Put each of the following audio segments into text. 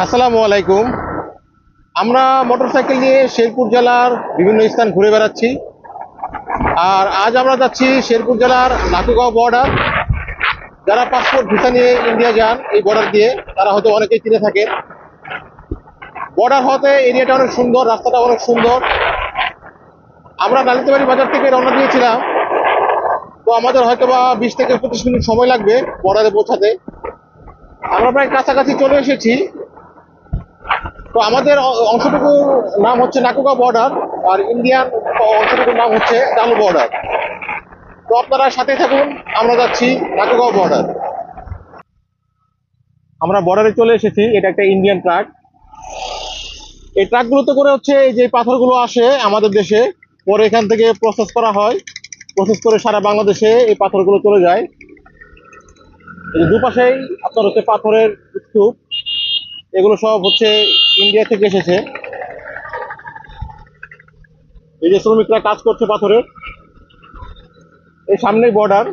আসসালামু আলাইকুম। আমরা মোটরসাইকেল নিয়ে শেরপুর জেলার বিভিন্ন স্থান ঘুরে বেড়াচ্ছি। আর আজ আমরা যাচ্ছি শেরপুর জেলার নাকুগাঁও বর্ডার। যারা পাসপোর্ট ভিসা নিয়ে ইন্ডিয়া যান এই বর্ডার দিয়ে, তারা হয়তো অনেকেই চিনে থাকেন। বর্ডার হতে এরিয়াটা অনেক সুন্দর, রাস্তাটা অনেক সুন্দর। আমরা নালিতাবাড়ি বাজার থেকে রওনা দিয়েছিলাম, তো আমাদের হয়তো বা 20 থেকে 25 মিনিট সময় লাগবে বর্ডারে পৌঁছাতে। আমরা প্রায় কাছাকাছি চলে এসেছি। তো আমাদের অংশটুকুর নাম হচ্ছে নাকুগা বর্ডার, আর ইন্ডিয়ান অংশটুকুর নাম হচ্ছে ডালু বর্ডার। তো আপনারা সাথে থাকুন, আমরা যাচ্ছি নাকুগাঁও বর্ডার। আমরা বর্ডারে চলে এসেছি। এটা একটা ইন্ডিয়ান ট্রাক। এই ট্রাকগুলোতে করে হচ্ছে এই যে পাথরগুলো আসে আমাদের দেশে, পরে এখান থেকে প্রসেস করা হয়। প্রসেস করে সারা বাংলাদেশে এই পাথরগুলো চলে যায়। এই যে দুপাশেই আপনার হচ্ছে পাথরের স্তূপ, এগুলো সব হচ্ছে ইন্ডিয়া থেকে এসেছে। এই যে শ্রমিকরা কাজ করছে পাথরের, এই সামনেই বর্ডার।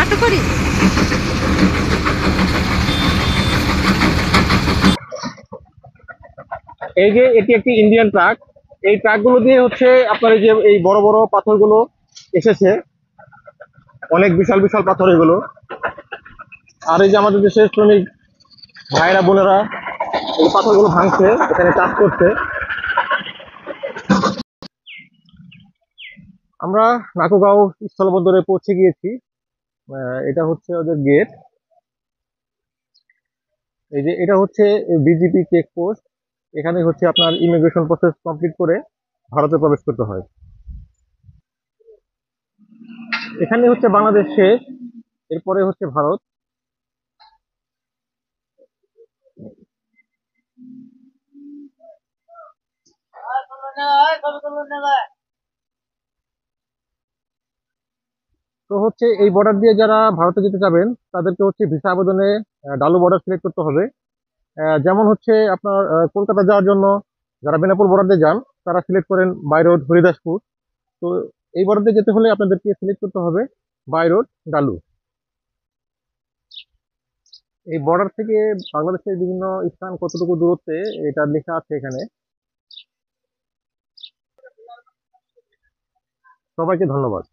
আটো করি। এই যে এটি একটি ইন্ডিয়ান ট্রাক। এই ট্রাকগুলো দিয়ে হচ্ছে আপনার এই যে এই বড় বড় পাথরগুলো এসেছে, অনেক বিশাল বিশাল পাথর এগুলো। আর এই যে আমাদের দেশের শ্রমিক ভাইরা বোনেরা এই পাথরগুলো ভাঙছে, এখানে কাজ করছে। আমরা নাকুগাঁও স্থলবন্দরে পৌঁছে গিয়েছি। এটা হচ্ছে ওদের গেট। এই যে এটা হচ্ছে বিজিপি চেকপোস্ট। এখানে হচ্ছে আপনার ইমিগ্রেশন প্রসেস কমপ্লিট করে ভারতে প্রবেশ করতে হয়। এখানে হচ্ছে বাংলাদেশ শেষ, এরপরে হচ্ছে ভারত। তো হচ্ছে এই বর্ডার দিয়ে যারা ভারতে যেতে যাবেন, তাদেরকে হচ্ছে ভিসা আবেদনে ডালু বর্ডার সিলেক্ট করতে হবে। যেমন হচ্ছে আপনার কলকাতা যাওয়ার জন্য যারা বেনাপোল বর্ডার দিয়ে যান, তারা সিলেক্ট করেন বাই রোড হরিদাসপুর। তো এই বর্ডার দিয়ে যেতে হলে আপনাদেরকে সিলেক্ট করতে হবে বাই রোড ডালু। এই বর্ডার থেকে বাংলাদেশের বিভিন্ন স্থান কতটুকু দূরত্বে এটা লেখা আছে এখানে। সবাইকে ধন্যবাদ।